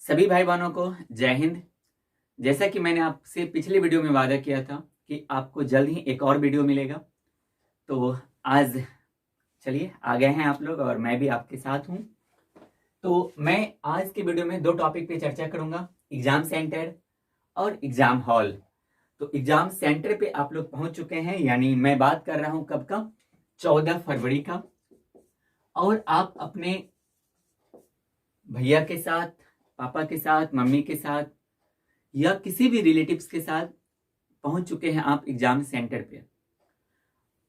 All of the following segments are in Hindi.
सभी भाई बहनों को जय हिंद। जैसा कि मैंने आपसे पिछले वीडियो में वादा किया था कि आपको जल्द ही एक और वीडियो मिलेगा, तो आज चलिए आ गए हैं आप लोग और मैं भी आपके साथ हूं। तो मैं आज के वीडियो में दो टॉपिक पे चर्चा करूंगा, एग्जाम सेंटर और एग्जाम हॉल। तो एग्जाम सेंटर पे आप लोग पहुंच चुके हैं, यानी मैं बात कर रहा हूं कब का, 14 फरवरी का। और आप अपने भैया के साथ, पापा के साथ, मम्मी के साथ या किसी भी रिलेटिव्स के साथ पहुंच चुके हैं आप एग्जाम सेंटर पे।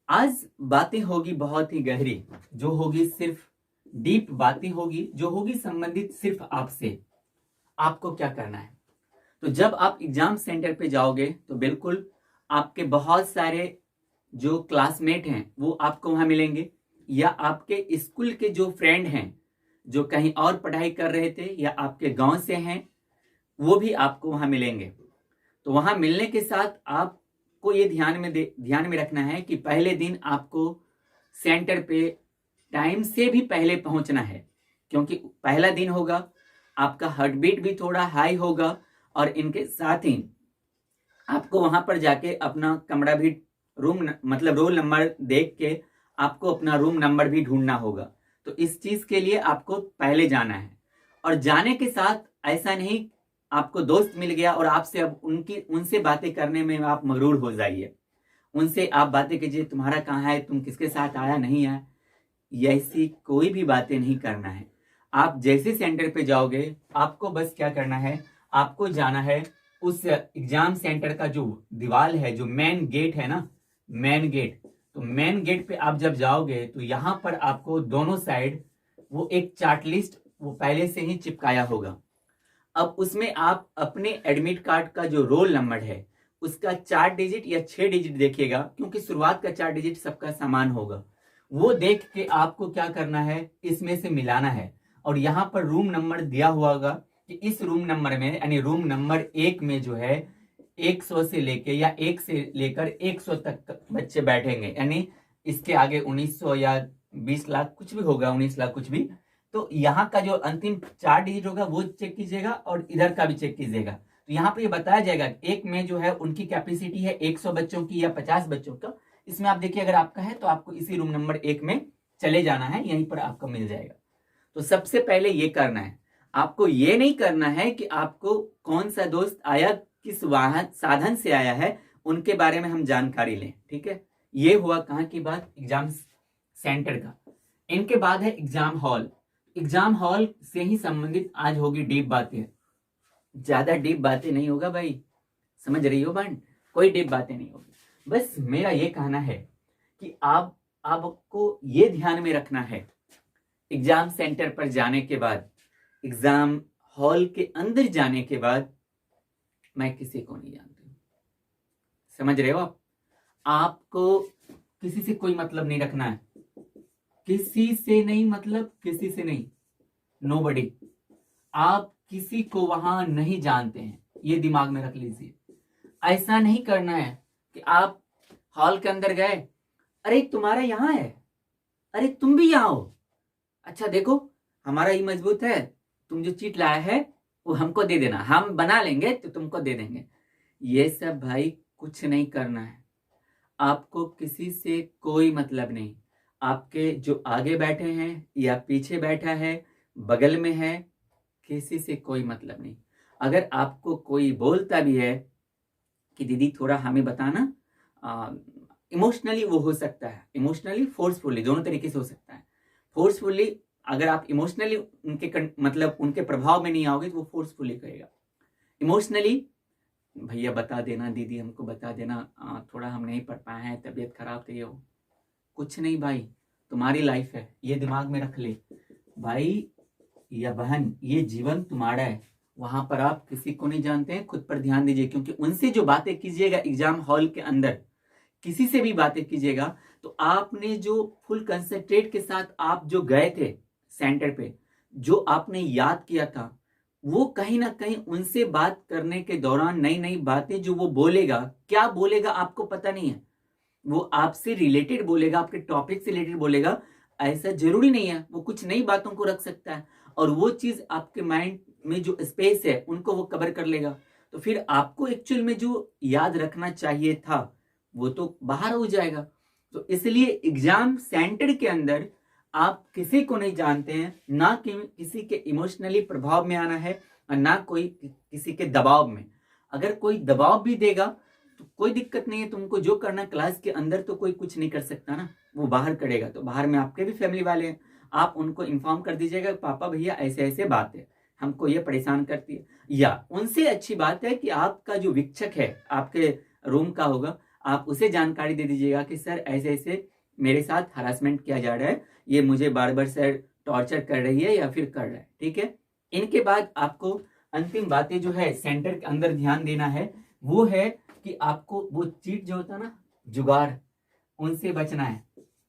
आज बातें होगी बहुत ही गहरी, जो होगी सिर्फ डीप बातें होगी, जो होगी संबंधित सिर्फ आपसे। आपको क्या करना है, तो जब आप एग्जाम सेंटर पे जाओगे तो बिल्कुल आपके बहुत सारे जो क्लासमेट हैं वो आपको वहां मिलेंगे, या आपके स्कूल के जो फ्रेंड हैं जो कहीं और पढ़ाई कर रहे थे या आपके गांव से हैं, वो भी आपको वहां मिलेंगे। तो वहां मिलने के साथ आपको ये ध्यान में रखना है कि पहले दिन आपको सेंटर पे टाइम से भी पहले पहुंचना है, क्योंकि पहला दिन होगा, आपका हार्ट बीट भी थोड़ा हाई होगा और इनके साथ ही आपको वहां पर जाके अपना कमरा भी, मतलब रोल नंबर देख के आपको अपना रूम नंबर भी ढूंढना होगा। तो इस चीज के लिए आपको पहले जाना है। और जाने के साथ ऐसा नहीं आपको दोस्त मिल गया और आपसे अब उनसे बातें करने में आप मगरूर हो जाइए, उनसे आप बातें कीजिए, तुम्हारा कहाँ है, तुम किसके साथ आया नहीं आया, ऐसी कोई भी बातें नहीं करना है। आप जैसे सेंटर पे जाओगे आपको बस क्या करना है, आपको जाना है उस एग्जाम सेंटर का जो दीवार है, जो मेन गेट है ना, मेन गेट। तो मेन गेट पे आप जब जाओगे तो यहां पर आपको दोनों साइड वो एक चार्ट लिस्ट वो पहले से ही चिपकाया होगा। अब उसमें आप अपने एडमिट कार्ड का जो रोल नंबर है उसका 4 डिजिट या 6 डिजिट देखिएगा, क्योंकि शुरुआत का 4 डिजिट सबका समान होगा। वो देख के आपको क्या करना है, इसमें से मिलाना है। और यहां पर रूम नंबर दिया हुआ होगा कि इस रूम नंबर में, यानी रूम नंबर 1 में जो है 100 से लेके या 1 से लेकर 100 तक बच्चे बैठेंगे, यानी इसके आगे 1900 या 20 लाख कुछ भी होगा, 19 लाख कुछ भी। तो यहाँ का जो अंतिम 4 डिजिट होगा वो चेक कीजिएगा और इधर का भी चेक कीजिएगा। तो यहाँ पे ये बताया जाएगा एक में जो है उनकी कैपेसिटी है 100 बच्चों की या 50 बच्चों का। इसमें आप देखिए अगर आपका है तो आपको इसी रूम नंबर 1 में चले जाना है, यहीं पर आपको मिल जाएगा। तो सबसे पहले ये करना है। आपको ये नहीं करना है कि आपको कौन सा दोस्त आया, किस वाहन साधन से आया है, उनके बारे में हम जानकारी लें, ठीक है। ये हुआ कहाँ की बात, एग्जाम सेंटर का। इनके बाद है एग्जाम हॉल। एग्जाम हॉल से ही संबंधित आज होगी डीप बातें। ज्यादा डीप बातें नहीं होगा भाई, समझ रही हो बहन, कोई डीप बातें नहीं होगी। बस मेरा ये कहना है कि आपको ये ध्यान में रखना है, एग्जाम सेंटर पर जाने के बाद, एग्जाम हॉल के अंदर जाने के बाद, मैं किसी को नहीं जानती, समझ रहे हो आप। आपको किसी से कोई मतलब नहीं रखना है, किसी से नहीं, मतलब किसी से नहीं, नोबडी। आप किसी को वहां नहीं जानते हैं, ये दिमाग में रख लीजिए। ऐसा नहीं करना है कि आप हॉल के अंदर गए, अरे तुम्हारा यहाँ है, अरे तुम भी यहाँ हो, अच्छा देखो हमारा ही मजबूत है, तुम जो चीट लाया है वो हमको दे देना, हम बना लेंगे तो तुमको दे देंगे। ये सब भाई कुछ नहीं करना है। आपको किसी से कोई मतलब नहीं। आपके जो आगे बैठे हैं या पीछे बैठा है, बगल में है, किसी से कोई मतलब नहीं। अगर आपको कोई बोलता भी है कि दीदी थोड़ा हमें बताना, इमोशनली वो हो सकता है, इमोशनली फोर्सफुली, दोनों तरीके से हो सकता है। फोर्सफुली अगर आप इमोशनली मतलब उनके प्रभाव में नहीं आओगे तो वो फोर्सफुली करेगा। इमोशनली भैया बता देना, दीदी हमको बता देना, थोड़ा हम नहीं पढ़ पाए हैं, तबीयत खराब थी, हो कुछ नहीं भाई, तुम्हारी लाइफ है, ये दिमाग में रख ले भाई या बहन, ये जीवन तुम्हारा है। वहां पर आप किसी को नहीं जानते हैं, खुद पर ध्यान दीजिए, क्योंकि उनसे जो बातें कीजिएगा एग्जाम हॉल के अंदर, किसी से भी बातें कीजिएगा तो आपने जो फुल कंसंट्रेट के साथ आप जो गए थे सेंटर पे, जो आपने याद किया था, वो कहीं ना कहीं उनसे बात करने के दौरान नई नई बातें जो वो बोलेगा, क्या बोलेगा आपको पता नहीं है, वो आपसे रिलेटेड बोलेगा, आपके टॉपिक से रिलेटेड बोलेगा, ऐसा जरूरी नहीं है, वो कुछ नई बातों को रख सकता है और वो चीज आपके माइंड में जो स्पेस है उनको वो कवर कर लेगा, तो फिर आपको एक्चुअल में जो याद रखना चाहिए था वो तो बाहर हो जाएगा। तो इसलिए एग्जाम सेंटर के अंदर आप किसी को नहीं जानते हैं, ना कि किसी के इमोशनली प्रभाव में आना है और ना कोई किसी के दबाव में। अगर कोई दबाव भी देगा तो कोई दिक्कत नहीं है, तुमको जो करना क्लास के अंदर तो कोई कुछ नहीं कर सकता ना, वो बाहर करेगा। तो बाहर में आपके भी फैमिली वाले हैं, आप उनको इन्फॉर्म कर दीजिएगा पापा भैया ऐसे ऐसे बात है, हमको ये परेशान करती है। या उनसे अच्छी बात है कि आपका जो शिक्षक है आपके रूम का होगा, आप उसे जानकारी दे दीजिएगा कि सर ऐसे ऐसे मेरे साथ हरासमेंट किया जा रहा है, ये मुझे बार बार सर टॉर्चर कर रही है या फिर कर रहा है, ठीक है। इनके बाद आपको अंतिम बातें जो है सेंटर के अंदर ध्यान देना है, वो है कि आपको वो चीट जो होता है ना, जुगाड़, उनसे बचना है।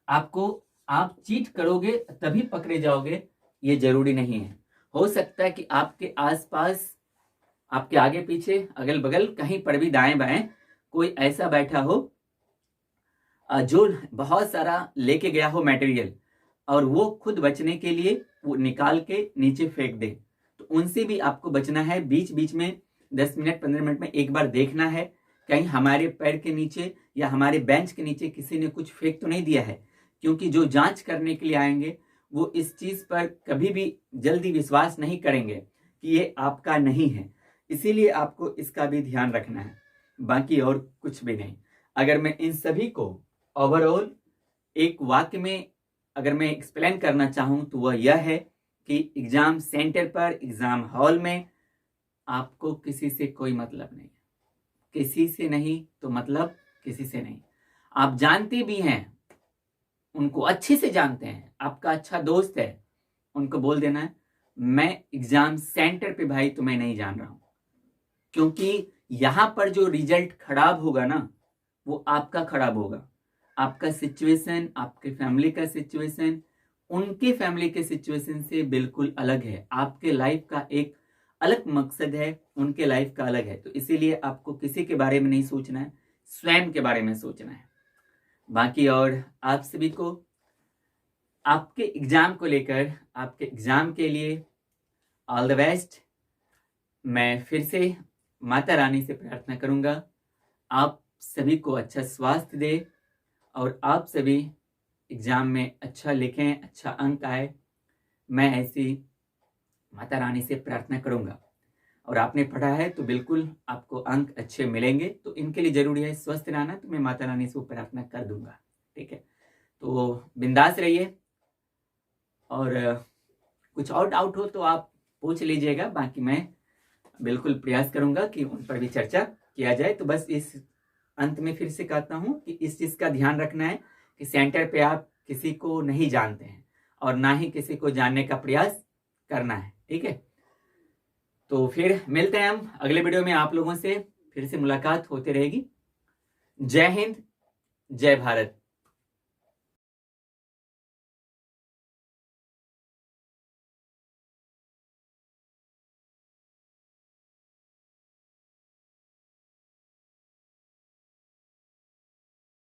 आप चीट करोगे तभी पकड़े जाओगे ये जरूरी नहीं है। हो सकता है कि आपके आसपास, आपके आगे पीछे, अगल बगल, कहीं पर भी दाएं बाएं कोई ऐसा बैठा हो जो बहुत सारा लेके गया हो मटेरियल, और वो खुद बचने के लिए वो निकाल के नीचे फेंक दे, तो उनसे भी आपको बचना है। बीच बीच में 10 मिनट 15 मिनट में एक बार देखना है कहीं हमारे पैर के नीचे या हमारे बेंच के नीचे किसी ने कुछ फेंक तो नहीं दिया है, क्योंकि जो जांच करने के लिए आएंगे वो इस चीज पर कभी भी जल्दी विश्वास नहीं करेंगे कि ये आपका नहीं है। इसीलिए आपको इसका भी ध्यान रखना है, बाकी और कुछ भी नहीं। अगर मैं इन सभी को ओवरऑल एक वाक्य में अगर मैं एक्सप्लेन करना चाहूं तो वह यह है कि एग्जाम सेंटर पर, एग्जाम हॉल में आपको किसी से कोई मतलब नहीं है। किसी से नहीं तो मतलब किसी से नहीं। आप जानते भी हैं, उनको अच्छे से जानते हैं, आपका अच्छा दोस्त है, उनको बोल देना है मैं एग्जाम सेंटर पे भाई तुम्हें नहीं जान रहा हूं, क्योंकि यहां पर जो रिजल्ट खराब होगा ना वो आपका खराब होगा। आपका सिचुएशन, आपके फैमिली का सिचुएशन उनके फैमिली के सिचुएशन से बिल्कुल अलग है। आपके लाइफ का एक अलग मकसद है, उनके लाइफ का अलग है। तो इसीलिए आपको किसी के बारे में नहीं सोचना है, स्वयं के बारे में सोचना है। बाकी और आप सभी को आपके एग्जाम को लेकर, आपके एग्जाम के लिए ऑल द बेस्ट। मैं फिर से माता रानी से प्रार्थना करूंगा आप सभी को अच्छा स्वास्थ्य दे और आप सभी एग्जाम में अच्छा लिखें, अच्छा अंक आए। मैं ऐसी माता रानी से प्रार्थना करूंगा। और आपने पढ़ा है तो बिल्कुल आपको अंक अच्छे मिलेंगे, तो इनके लिए जरूरी है स्वस्थ रहना, तो मैं माता रानी से प्रार्थना कर दूंगा, ठीक है। तो बिंदास रहिए, और कुछ और डाउट हो तो आप पूछ लीजिएगा, बाकी मैं बिल्कुल प्रयास करूंगा कि उन पर भी चर्चा किया जाए। तो बस इस अंत में फिर से कहता हूं कि इस चीज का ध्यान रखना है कि सेंटर पे आप किसी को नहीं जानते हैं और ना ही किसी को जानने का प्रयास करना है, ठीक है। तो फिर मिलते हैं हम अगले वीडियो में, आप लोगों से फिर से मुलाकात होती रहेगी। जय हिंद, जय भारत।